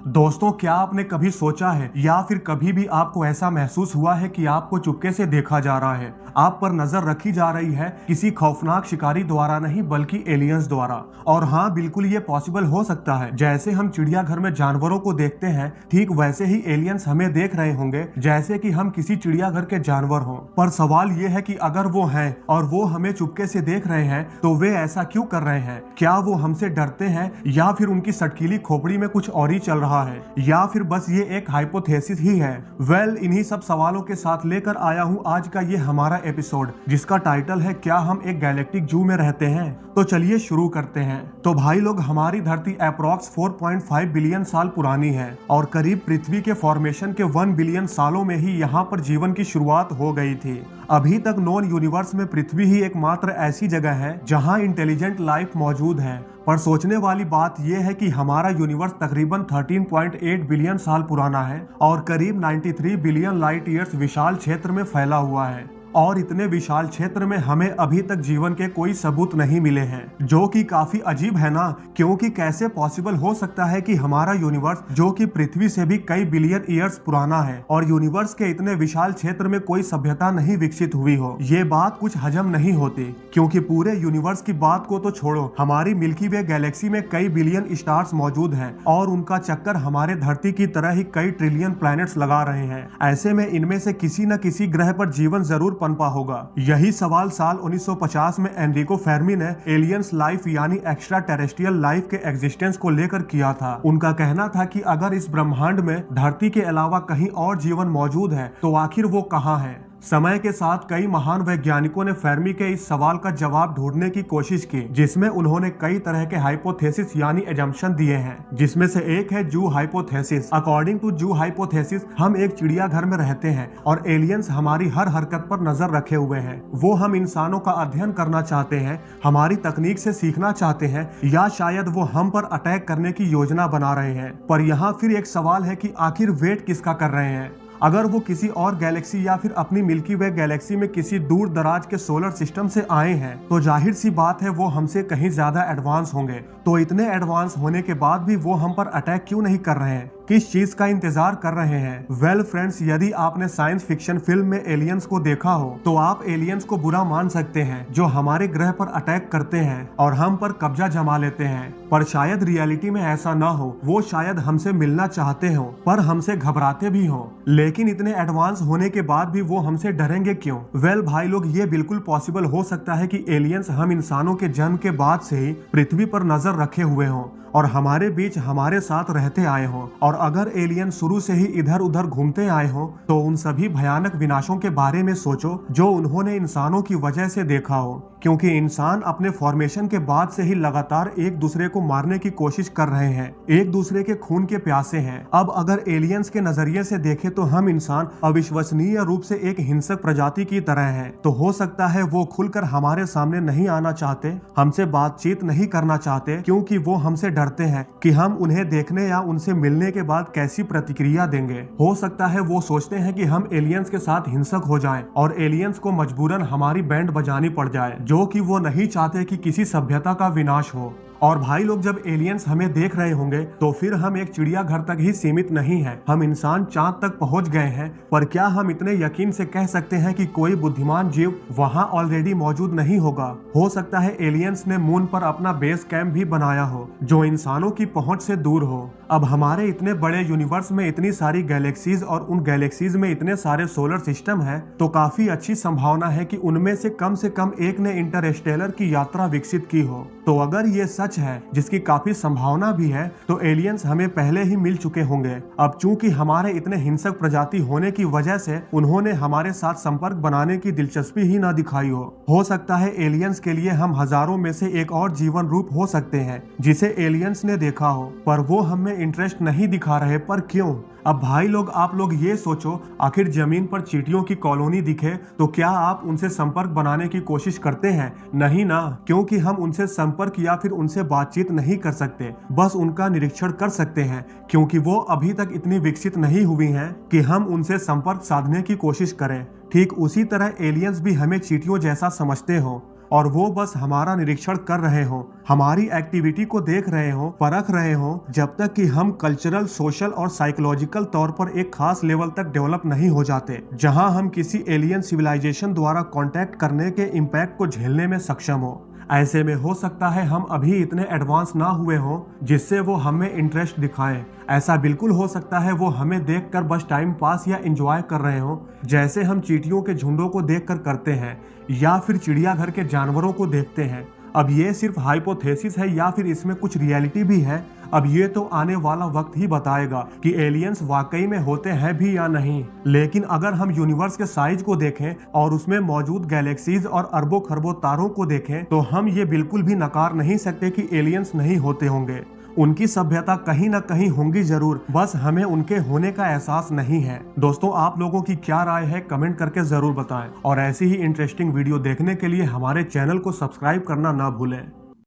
दोस्तों, क्या आपने कभी सोचा है या फिर कभी भी आपको ऐसा महसूस हुआ है कि आपको चुपके से देखा जा रहा है, आप पर नजर रखी जा रही है किसी खौफनाक शिकारी द्वारा नहीं बल्कि एलियंस द्वारा। और हाँ, बिल्कुल ये पॉसिबल हो सकता है। जैसे हम चिड़ियाघर में जानवरों को देखते हैं, ठीक वैसे ही एलियंस हमें देख रहे होंगे, जैसे कि हम किसी चिड़ियाघर के जानवर हों। पर सवाल ये है कि अगर वो हैं और वो हमें चुपके से देख रहे हैं तो वे ऐसा क्यों कर रहे हैं? क्या वो हमसे डरते हैं या फिर उनकी सटकीली खोपड़ी में कुछ और ही चल रहा है, या फिर बस ये एक हाइपोथेसिस ही है? इन्हीं सब सवालों के साथ लेकर आया हूँ आज का ये हमारा एपिसोड, जिसका टाइटल है क्या हम एक गैलेक्टिक जू में रहते हैं। तो चलिए शुरू करते हैं। तो भाई लोग, हमारी धरती अप्रॉक्स 4.5 बिलियन साल पुरानी है और करीब पृथ्वी के फॉर्मेशन के 1 बिलियन सालों में ही यहाँ पर जीवन की शुरुआत हो गई थी। अभी तक नॉन यूनिवर्स में पृथ्वी ही एकमात्र ऐसी जगह है जहाँ इंटेलिजेंट लाइफ मौजूद है। पर सोचने वाली बात यह है कि हमारा यूनिवर्स तकरीबन 13.8 बिलियन साल पुराना है और करीब 93 बिलियन लाइट ईयर्स विशाल क्षेत्र में फैला हुआ है। और इतने विशाल क्षेत्र में हमें अभी तक जीवन के कोई सबूत नहीं मिले हैं, जो कि काफी अजीब है ना। क्योंकि कैसे पॉसिबल हो सकता है कि हमारा यूनिवर्स, जो कि पृथ्वी से भी कई बिलियन ईयर्स पुराना है, और यूनिवर्स के इतने विशाल क्षेत्र में कोई सभ्यता नहीं विकसित हुई हो? ये बात कुछ हजम नहीं होती। क्योंकि पूरे यूनिवर्स की बात को तो छोड़ो, हमारी मिल्की वे गैलेक्सी में कई बिलियन स्टार्स मौजूद हैं और उनका चक्कर हमारे धरती की तरह ही कई ट्रिलियन प्लैनेट्स लगा रहे हैं। ऐसे में इनमें से किसी न किसी ग्रह पर जीवन जरूर पनपा होगा। यही सवाल साल 1950 में एनरिको फेर्मी ने एलियंस लाइफ यानी एक्स्ट्रा टेरेस्ट्रियल लाइफ के एग्जिस्टेंस को लेकर किया था। उनका कहना था कि अगर इस ब्रह्मांड में धरती के अलावा कहीं और जीवन मौजूद है तो आखिर वो कहाँ है? समय के साथ कई महान वैज्ञानिकों ने फेर्मी के इस सवाल का जवाब ढूंढने की कोशिश की, जिसमें उन्होंने कई तरह के हाइपोथेसिस यानी एजम्पशन दिए हैं, जिसमें से एक है जू हाइपोथेसिस। अकॉर्डिंग टू जू हाइपोथेसिस, हम एक चिड़ियाघर में रहते हैं और एलियंस हमारी हर हरकत पर नजर रखे हुए हैं। वो हम इंसानों का अध्ययन करना चाहते हैं, हमारी तकनीक से सीखना चाहते हैं, या शायद वो हम पर अटैक करने की योजना बना रहे हैं। पर यहाँ फिर एक सवाल है कि आखिर वेट किसका कर रहे हैं? अगर वो किसी और गैलेक्सी या फिर अपनी मिल्की वे गैलेक्सी में किसी दूर दराज के सोलर सिस्टम से आए हैं तो जाहिर सी बात है वो हमसे कहीं ज्यादा एडवांस होंगे। तो इतने एडवांस होने के बाद भी वो हम पर अटैक क्यों नहीं कर रहे हैं? किस चीज का इंतजार कर रहे हैं? फ्रेंड्स, यदि आपने साइंस फिक्शन फिल्म में एलियंस को देखा हो तो आप एलियंस को बुरा मान सकते हैं, जो हमारे ग्रह पर अटैक करते हैं और हम पर कब्जा जमा लेते हैं। पर शायद रियलिटी में ऐसा ना हो। वो शायद हमसे मिलना चाहते हो पर हमसे घबराते भी हो। लेकिन इतने एडवांस होने के बाद भी वो हमसे डरेंगे क्यों? भाई लोग, ये बिल्कुल पॉसिबल हो सकता है कि एलियंस हम इंसानों के जन्म के बाद से ही पृथ्वी पर नजर रखे हुए हों और हमारे बीच हमारे साथ रहते आए हों। और अगर एलियन शुरू से ही इधर उधर घूमते आए हों तो उन सभी भयानक विनाशों के बारे में सोचो जो उन्होंने इंसानों की वजह से देखा हो। क्योंकि इंसान अपने फॉर्मेशन के बाद से ही लगातार एक दूसरे को मारने की कोशिश कर रहे हैं, एक दूसरे के खून के प्यासे हैं। अब अगर एलियंस के नजरिए से देखें तो हम इंसान अविश्वसनीय रूप से एक हिंसक प्रजाति की तरह हैं। तो हो सकता है वो खुलकर हमारे सामने नहीं आना चाहते, हमसे बातचीत नहीं करना चाहते, क्योंकि वो हमसे डरते हैं कि हम उन्हें देखने या उनसे मिलने के बाद कैसी प्रतिक्रिया देंगे। हो सकता है वो सोचते हैं कि हम एलियंस के साथ हिंसक हो जाएं और एलियंस को मजबूरन हमारी बैंड बजानी पड़ जाए, जो कि वो नहीं चाहते कि किसी सभ्यता का विनाश हो। और भाई लोग, जब एलियंस हमें देख रहे होंगे तो फिर हम एक चिड़ियाघर तक ही सीमित नहीं है, हम इंसान चांद तक पहुंच गए हैं। पर क्या हम इतने यकीन से कह सकते हैं कि कोई बुद्धिमान जीव वहां ऑलरेडी मौजूद नहीं होगा? हो सकता है एलियंस ने मून पर अपना बेस कैंप भी बनाया हो, जो इंसानों की पहुंच से दूर हो। अब हमारे इतने बड़े यूनिवर्स में इतनी सारी गैलेक्सीज और उन गैलेक्सीज में इतने सारे सोलर सिस्टम है, तो काफी अच्छी संभावना है कि उनमें से कम एक ने इंटरस्टेलर की यात्रा विकसित की हो। तो अगर ये सच है, जिसकी काफी संभावना भी है, तो एलियंस हमें पहले ही मिल चुके होंगे। अब चूंकि हमारे इतने हिंसक प्रजाति होने की वजह से उन्होंने हमारे साथ संपर्क बनाने की दिलचस्पी ही ना दिखाई हो सकता है एलियंस के लिए हम हजारों में से एक और जीवन रूप हो सकते हैं जिसे एलियंस ने देखा हो, पर वो हमें इंटरेस्ट नहीं दिखा रहे। पर क्यों? अब भाई लोग, आप लोग ये सोचो, आखिर जमीन पर चींटियों की कॉलोनी दिखे तो क्या आप उनसे संपर्क बनाने की कोशिश करते हैं? नहीं ना, क्योंकि हम उनसे संपर्क या फिर उनसे बातचीत नहीं कर सकते, बस उनका निरीक्षण कर सकते हैं, क्योंकि वो अभी तक इतनी विकसित नहीं हुई हैं कि हम उनसे संपर्क साधने की कोशिश करें। ठीक उसी तरह एलियंस भी हमें चींटियों जैसा समझते हो। और वो बस हमारा निरीक्षण कर रहे हो, हमारी एक्टिविटी को देख रहे हो, परख रहे हो, जब तक कि हम कल्चरल, सोशल और साइकोलॉजिकल तौर पर एक खास लेवल तक डेवलप नहीं हो जाते जहां हम किसी एलियन सिविलाइजेशन द्वारा कांटेक्ट करने के इम्पैक्ट को झेलने में सक्षम हो। ऐसे में हो सकता है हम अभी इतने एडवांस ना हुए हों जिससे वो हमें इंटरेस्ट दिखाएं। ऐसा बिल्कुल हो सकता है वो हमें देखकर बस टाइम पास या एंजॉय कर रहे हो, जैसे हम चींटियों के झुंडों को देखकर करते हैं या फिर चिड़ियाघर के जानवरों को देखते हैं। अब ये सिर्फ हाइपोथेसिस है या फिर इसमें कुछ रियलिटी भी है, अब ये तो आने वाला वक्त ही बताएगा कि एलियंस वाकई में होते हैं भी या नहीं। लेकिन अगर हम यूनिवर्स के साइज को देखें और उसमें मौजूद गैलेक्सीज और अरबों खरबों तारों को देखें तो हम ये बिल्कुल भी नकार नहीं सकते कि एलियंस नहीं होते होंगे। उनकी सभ्यता कहीं ना कहीं होंगी जरूर, बस हमें उनके होने का एहसास नहीं है। दोस्तों, आप लोगों की क्या राय है कमेंट करके जरूर बताएं और ऐसी ही इंटरेस्टिंग वीडियो देखने के लिए हमारे चैनल को सब्सक्राइब करना ना भूलें।